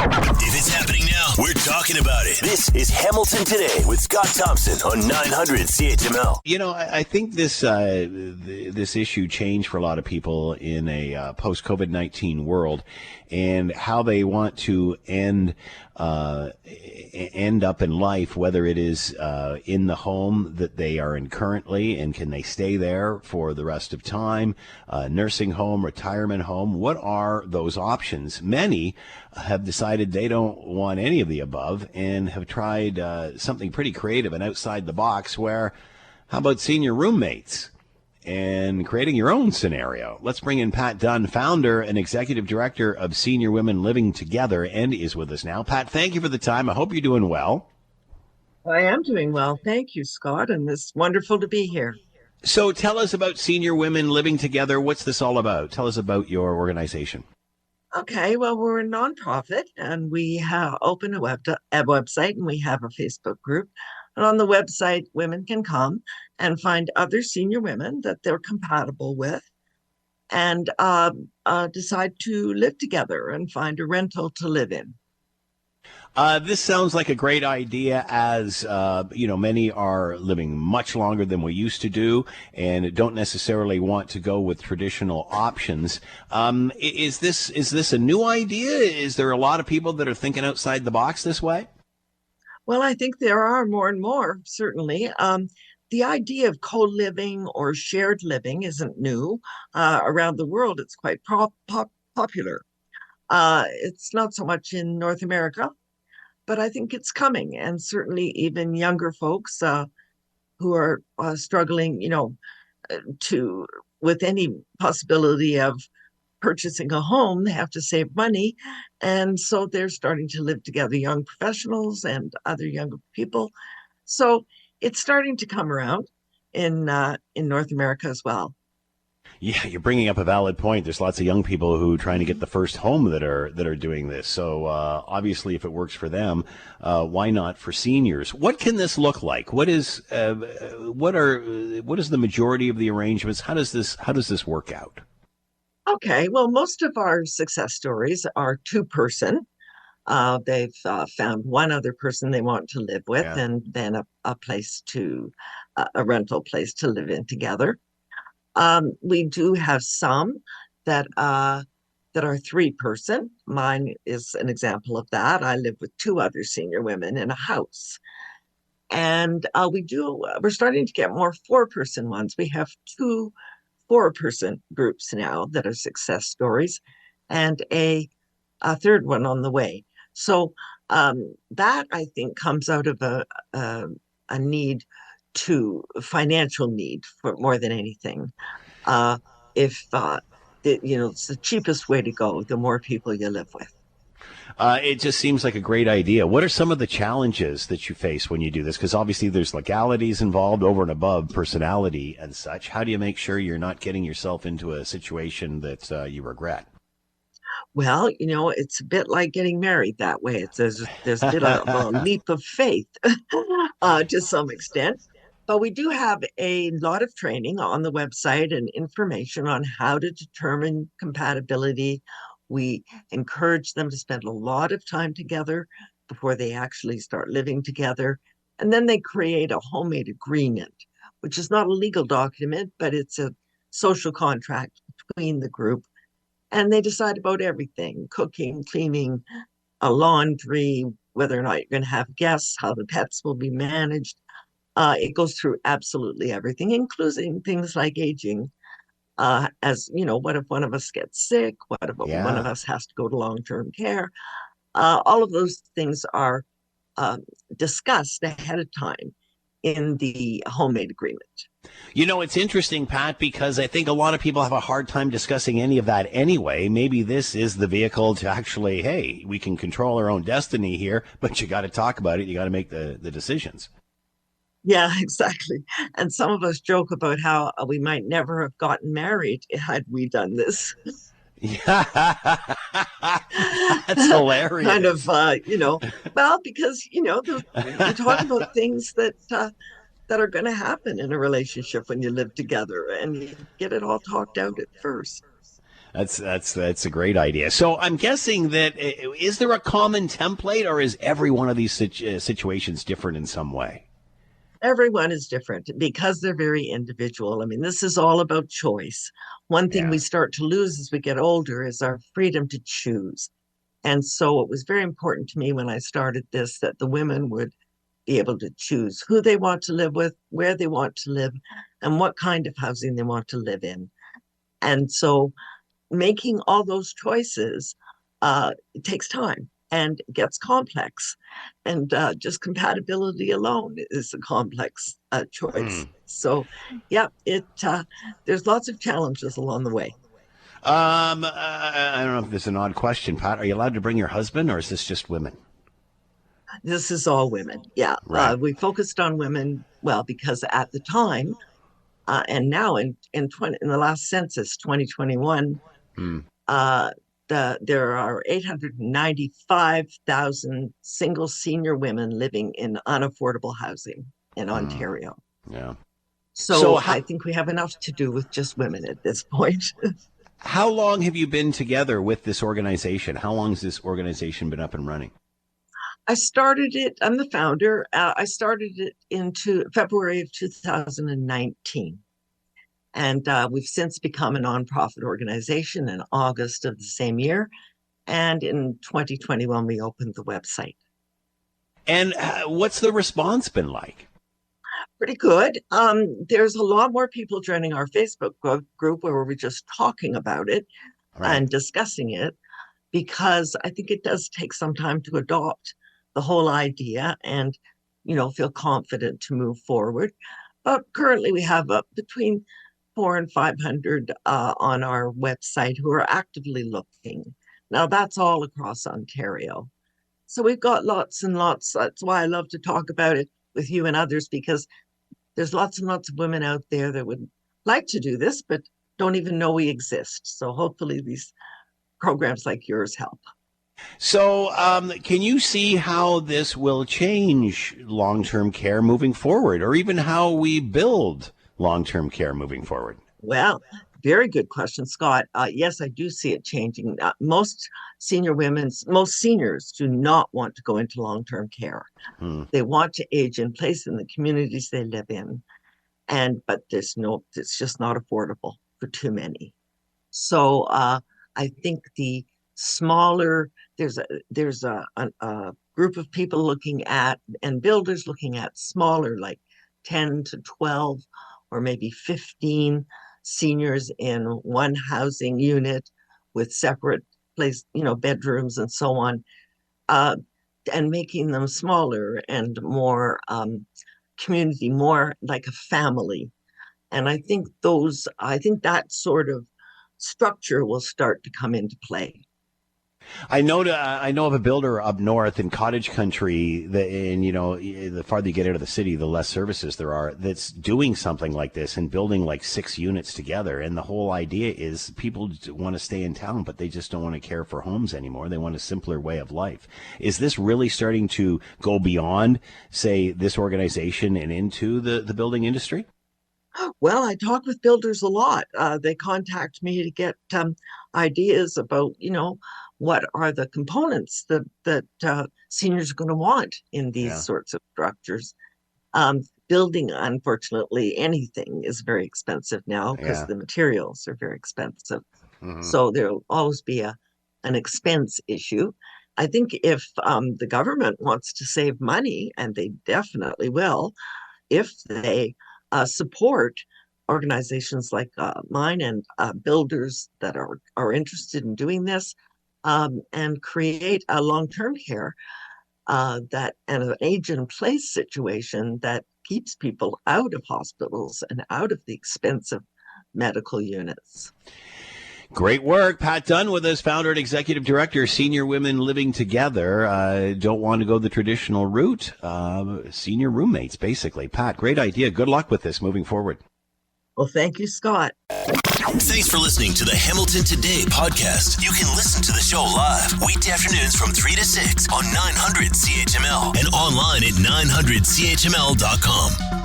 If it's happening now, we're talking about it. This is Hamilton Today with Scott Thompson on 900 CHML. You know, I think this issue changed for a lot of people in a post-COVID-19 world, and how they want to end up in life, whether it is in the home that they are in currently, and can they stay there for the rest of time, nursing home, retirement home. What are those options? Many have decided they don't want any of the above and have tried something pretty creative and outside the box, where how about senior roommates and creating your own scenario? Let's bring in Pat Dunn, founder and executive director of Senior Women Living Together, and is with us now. Pat, thank you for the time. I hope you're doing well. I am doing well. Thank you, Scott, and it's wonderful to be here. So tell us about Senior Women Living Together. What's this all about? Tell us about your organization. Okay, well, we're a nonprofit, and we have opened a website, and we have a Facebook group. And on the website, women can come and find other senior women that they're compatible with, and decide to live together and find a rental to live in. This sounds like a great idea, as many are living much longer than we used to do and don't necessarily want to go with traditional options. Is this a new idea? Is there a lot of people that are thinking outside the box this way? Well, I think there are more and more, certainly. The idea of co-living or shared living isn't new. Around the world, it's quite popular. It's not so much in North America, but I think it's coming. And certainly even younger folks who are struggling, with any possibility of purchasing a home, they have to save money. And so they're starting to live together, young professionals and other younger people. So it's starting to come around in North America as well. Yeah, you're bringing up a valid point. There's lots of young people who are trying to get the first home that are doing this. So obviously, if it works for them, why not for seniors? What can this look like? What is the majority of the arrangements? How does this work out? Okay, well, most of our success stories are two-person. They've found one other person they want to live with, Yeah. and then a rental place to live in together. We do have some that are three-person. Mine is an example of that. I live with two other senior women in a house. And we're starting to get more four-person ones. We have two four-person groups now that are success stories, and a third one on the way. So that, I think, comes out of a financial need for more than anything. It's the cheapest way to go, the more people you live with. It just seems like a great idea. What are some of the challenges that you face when you do this? Because obviously there's legalities involved over and above personality and such. How do you make sure you're not getting yourself into a situation that you regret? Well, it's a bit like getting married that way. There's a bit of a leap of faith to some extent. But we do have a lot of training on the website and information on how to determine compatibility. We encourage them to spend a lot of time together before they actually start living together. And then they create a homemade agreement, which is not a legal document, but it's a social contract between the group. And they decide about everything: cooking, cleaning, laundry, whether or not you're going to have guests, how the pets will be managed. It goes through absolutely everything, including things like aging. What if one of us gets sick? What if one of us has to go to long-term care? All of those things are discussed ahead of time in the homemade agreement. It's interesting, Pat, because I think a lot of people have a hard time discussing any of that anyway. Maybe this is the vehicle to actually, hey, we can control our own destiny here, but you got to talk about it. You got to make the decisions. Yeah, exactly. And some of us joke about how we might never have gotten married had we done this. Yeah, that's hilarious. Kind of, well, because, you talk about things that are going to happen in a relationship when you live together, and you get it all talked out at first. That's a great idea. So I'm guessing that is there a common template, or is every one of these situations different in some way? Everyone is different because they're very individual. I mean, this is all about choice. One thing Yeah. we start to lose as we get older is our freedom to choose. And so it was very important to me when I started this that the women would be able to choose who they want to live with, where they want to live, and what kind of housing they want to live in. And so making all those choices it takes time and it gets complex. And just compatibility alone is a complex choice. Hmm. So, yeah, there's lots of challenges along the way. I don't know if this is an odd question, Pat. Are you allowed to bring your husband, or is this just women? This is all women. Yeah, Right. we focused on women, well, because at the time, and now in the last census, 2021, Hmm. uh, there are 895,000 single senior women living in unaffordable housing in Hmm. Ontario. Yeah. So So I think we have enough to do with just women at this point. how long have you been together with this organization? How long has this organization been up and running? I started it, I'm the founder. I started it into February of 2019. And we've since become a nonprofit organization in August of the same year. And in 2021, we opened the website. And what's the response been like? Pretty good. There's a lot more people joining our Facebook group where we're just talking about it Right. and discussing it, because I think it does take some time to adopt the whole idea and, feel confident to move forward. But currently, we have between 400 and 500 on our website who are actively looking. Now, that's all across Ontario. So we've got lots and lots. That's why I love to talk about it with you and others, because there's lots and lots of women out there that would like to do this, but don't even know we exist. So hopefully these programs like yours help. So, can you see how this will change long-term care moving forward, or even how we build long-term care moving forward? Well, very good question, Scott. Yes, I do see it changing. Most seniors do not want to go into long-term care. Hmm. They want to age in place in the communities they live in, but it's just not affordable for too many. So I think the smaller there's a group of people looking at, and builders looking at, smaller, like 10 to 12 or maybe 15 seniors in one housing unit with separate bedrooms and so on, uh, and making them smaller and more community, more like a family. And I think that sort of structure will start to come into play. I know of a builder up north in cottage country that, and the farther you get out of the city, the less services there are, that's doing something like this and building like 6 units together. And the whole idea is people want to stay in town, but they just don't want to care for homes anymore. They want a simpler way of life. Is this really starting to go beyond, say, this organization and into the building industry? Well, I talk with builders a lot. They contact me to get ideas about, what are the components that seniors are going to want in these Yeah. sorts of structures. Building, unfortunately, anything is very expensive now because Yeah. the materials are very expensive. Hmm. So there'll always be an expense issue. I think if the government wants to save money, and they definitely will, if they support organizations like mine and builders that are interested in doing this, and create a long-term care that and an age-in-place situation that keeps people out of hospitals and out of the expensive medical units. Great work. Pat Dunn with us, founder and executive director, Senior Women Living Together. Don't want to go the traditional route. Senior roommates, basically. Pat, great idea. Good luck with this moving forward. Well, thank you, Scott. Thanks for listening to the Hamilton Today podcast. You can listen to the show live weekday afternoons from 3 to 6 on 900 CHML and online at 900CHML.com.